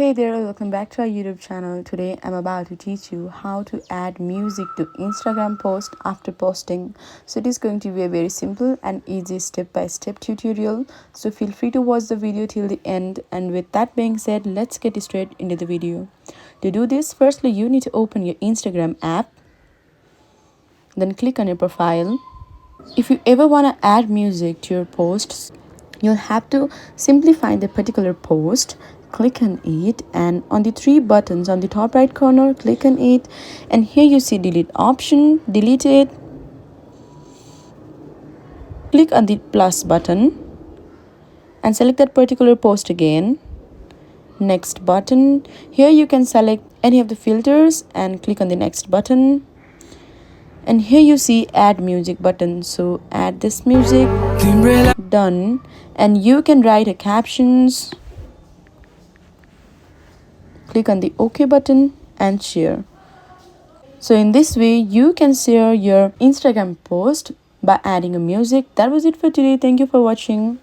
Hey there, welcome back to our YouTube channel. Today I'm about to teach you how to add music to Instagram post after posting. So it is going to be a very simple and easy step-by-step tutorial. So feel free to watch the video till the end, and with that being said, let's get straight into the video. To do this, firstly you need to open your Instagram app, then click on your profile. If you ever want to add music to your posts, you'll have to simply find the particular post, click on it, and on the three buttons on the top right corner, click on it, and here you see delete option, delete it. Click on the plus button and select that particular post again. Next button, here you can select any of the filters and click on the next button. And here you see add music button, so add this music, done. And you can write a captions, click on the OK button and share. So in this way you can share your Instagram post by adding a music. That was it for today. Thank you for watching.